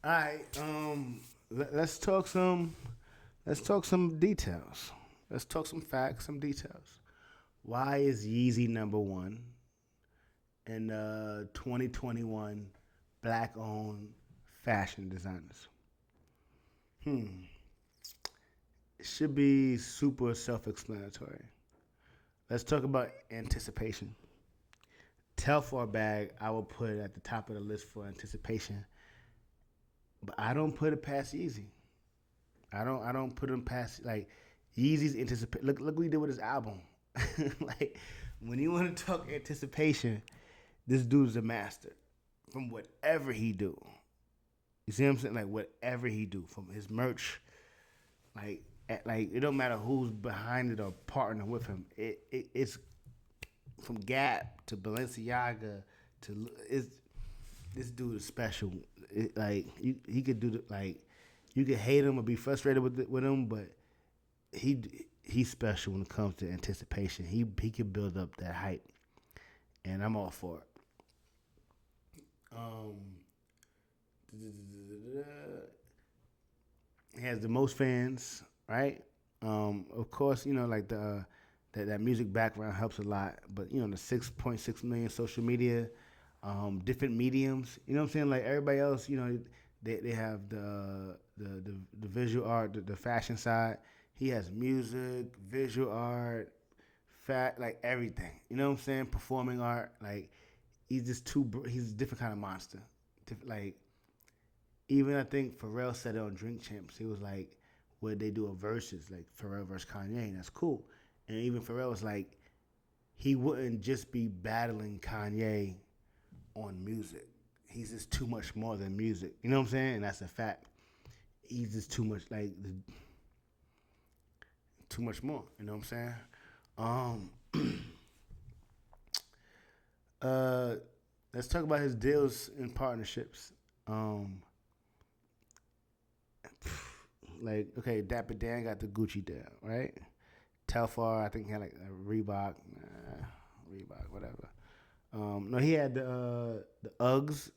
All right. Let's talk some. Let's talk some details. Let's talk some facts, some details. Why is Yeezy number one in 2021 black-owned fashion designers? Hmm. It should be super self-explanatory. Let's talk about anticipation. Telfar bag, I will put it at the top of the list for anticipation, but I don't put it past Yeezy. I don't put him past like Yeezy's anticipation. Look what he did with his album. Like when you want to talk anticipation, this dude's a master from whatever he do. You see what I'm saying? Like whatever he do, from his merch, like it don't matter who's behind it or partner with him. It's from Gap to Balenciaga to it's this dude is special. Like he could do like you could hate him or be frustrated with him, but he's special when it comes to anticipation. He can build up that hype, and I'm all for it. Um, he has the most fans, right? Of course, like that music background helps a lot, but the 6.6 million social media, different mediums. You know what I'm saying? Like everybody else, they have the visual art, the fashion side. He has music, visual art, like everything. You know what I'm saying? Performing art, like he's just too. He's a different kind of monster. Like even I think Pharrell said it on Drink Champs. He was like, "Would they do a versus like Pharrell versus Kanye?" And that's cool. And even Pharrell was like, he wouldn't just be battling Kanye on music. He's just too much more than music. You know what I'm saying? And that's a fact. He's just too much like too much more. You know what I'm saying? Um, uh, let's talk about his deals and partnerships. Um, like okay, Dapper Dan got the Gucci deal, right? Telfar, I think he had like a Reebok, whatever. No, he had the Uggs.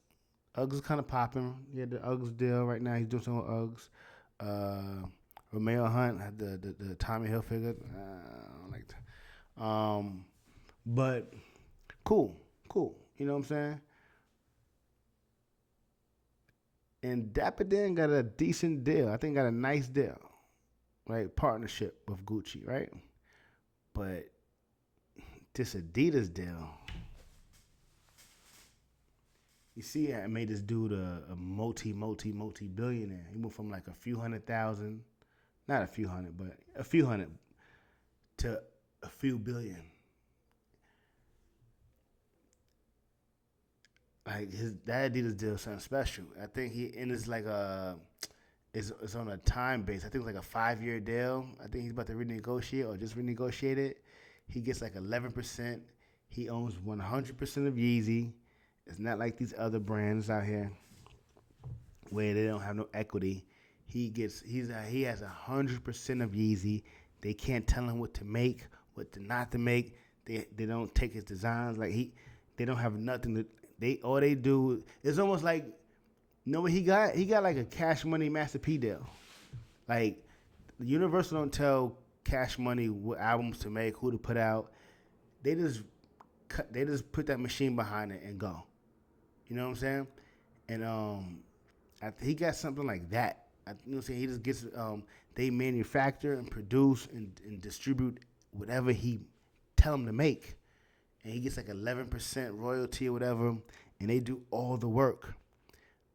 Uggs is kind of popping. He had the Uggs deal right now. He's doing some with Uggs. Romeo Hunt had the Tommy Hilfiger. I don't like that. But cool, cool. You know what I'm saying? And Dapper Dan got a decent deal. I think got a nice deal, right? Partnership with Gucci, right? But this Adidas deal, you see, I made this dude a multi billionaire. He went from like a few hundred thousand, not a few hundred, but a few hundred to a few billion. Like his that Adidas deal is something special. I think he and it's like it's on a time base. I think it's like a 5 year deal. I think he's about to renegotiate or just renegotiate it. He gets like 11%. He owns 100% of Yeezy. It's not like these other brands out here where they don't have no equity. He has 100% of Yeezy. They can't tell him what to make, what to not to make. They don't take his designs like they don't have nothing to they all they do. It's almost like what he got? He got like a Cash Money Master P deal. Like Universal don't tell Cash Money what albums to make, who to put out. They just they just put that machine behind it and go. You know what I'm saying? And he got something like that. You know what I'm saying? He just gets they manufacture and produce and distribute whatever he tell him to make, and he gets like 11% royalty or whatever, and they do all the work.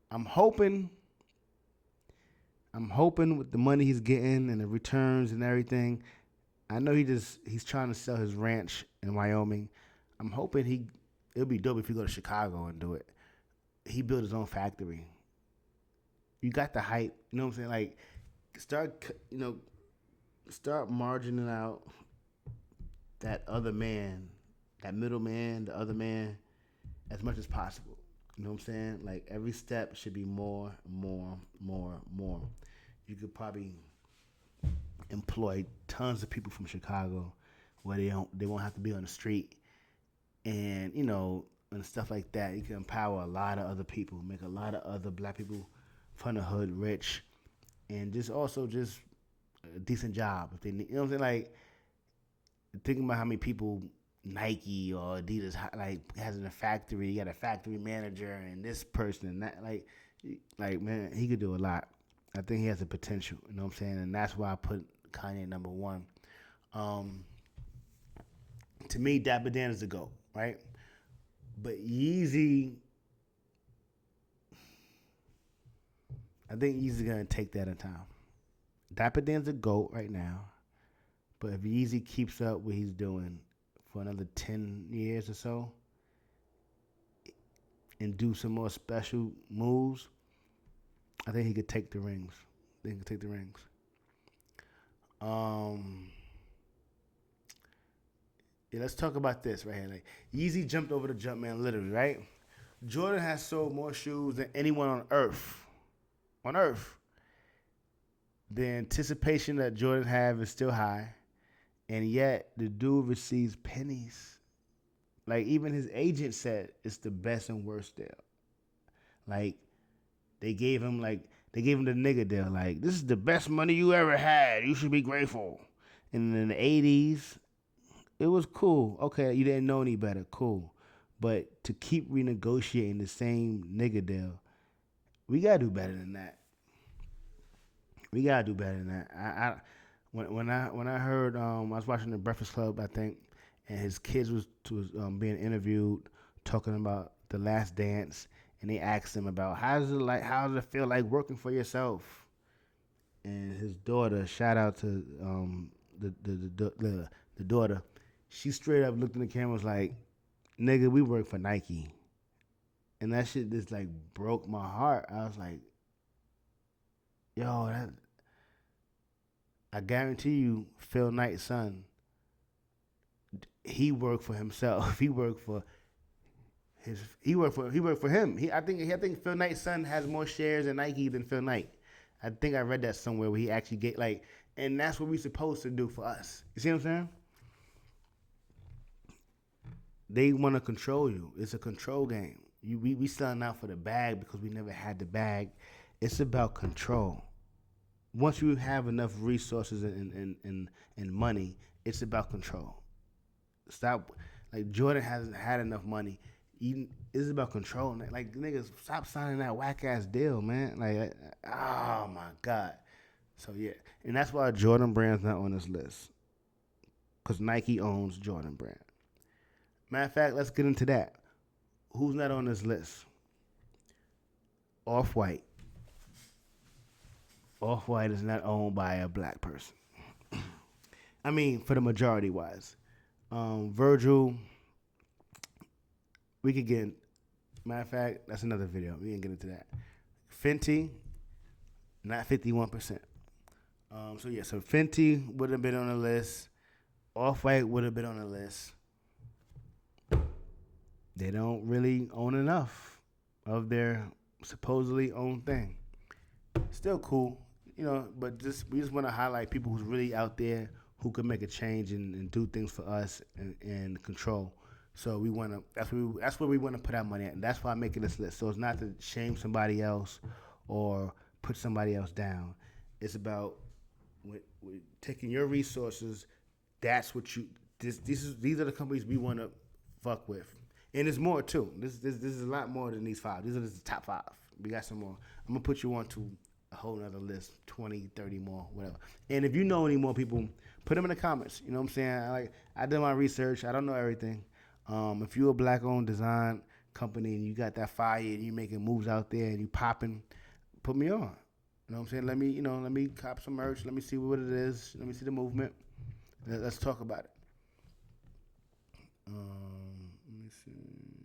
I'm hoping, I'm hoping with the money he's getting and the returns and everything. I know he's trying to sell his ranch in Wyoming. I'm hoping it'll be dope if he go to Chicago and do it. He built his own factory. You got the hype. You know what I'm saying? Like start start margining out that other man, that middleman, the other man, as much as possible. You know what I'm saying? Like every step should be more, more, more, more. You could probably employ tons of people from Chicago where they won't have to be on the street, and and stuff like that. You can empower a lot of other people, make a lot of other black people from the hood, rich, and just also just a decent job. If they need, you know what I'm saying? Like thinking about how many people Nike or Adidas like has in a factory. You got a factory manager and this person and that. Like man, he could do a lot. I think he has the potential. You know what I'm saying? And that's why I put Kanye number one. To me, Dapper Dan is the GOAT, right? But Yeezy, I think Yeezy's gonna take that in time. Dapper Dan's the GOAT right now, but if Yeezy keeps up what he's doing for another 10 years or so and do some more special moves, I think he could take the rings. Yeah, let's talk about this right here. Like Yeezy jumped over the Jumpman literally, right? Jordan has sold more shoes than anyone on earth. On earth. The anticipation that Jordan have is still high, and yet the dude receives pennies. Like even his agent said it's the best and worst deal. Like they gave him the nigga deal. Like this is the best money you ever had. You should be grateful. And in the 80s, it was cool. Okay, you didn't know any better. Cool. But to keep renegotiating the same nigga deal, we gotta do better than that. When I heard I was watching the Breakfast Club, I think, and his kids was being interviewed talking about the Last Dance, and they asked him about how does it feel like working for yourself, and his daughter, shout out to the daughter, she straight up looked in the camera and was like, nigga, we work for Nike. And that shit just like broke my heart. I was like, yo, I guarantee you, Phil Knight's son, he worked for himself. He worked for him. I think Phil Knight's son has more shares in Nike than Phil Knight. I think I read that somewhere where he actually and that's what we're supposed to do for us. You see what I'm saying? They want to control you. It's a control game. We selling out for the bag because we never had the bag. It's about control. Once you have enough resources and money, it's about control. Stop. Like Jordan hasn't had enough money. It's about control. Like niggas, stop signing that whack ass deal, man. Like, oh my god. So yeah, and that's why Jordan Brand's not on this list, because Nike owns Jordan Brand. Matter of fact, let's get into that. Who's not on this list? Off-White. Off-White is not owned by a black person. I mean, for the majority wise. Virgil, we could get, matter of fact, that's another video. We ain't get into that. Fenty, not 51%. So Fenty would have been on the list. Off-White would have been on the list. They don't really own enough of their supposedly own thing. Still cool, but we just want to highlight people who's really out there who can make a change and do things for us and control. So we want to. That's where we want to put our money at, and that's why I'm making this list. So it's not to shame somebody else or put somebody else down. It's about with taking your resources. That's what you. These are the companies we want to fuck with. And there's more too. This is a lot more than these 5. These are just the top 5. We got some more. I'm going to put you on to a whole nother list, 20, 30 more, whatever. And if you know any more people, put them in the comments. You know what I'm saying? I did my research. I don't know everything. If you're a black-owned design company and you got that fire and you're making moves out there and you popping, put me on. You know what I'm saying? Let me cop some merch. Let me see what it is. Let me see the movement. Let's talk about it. Let me see.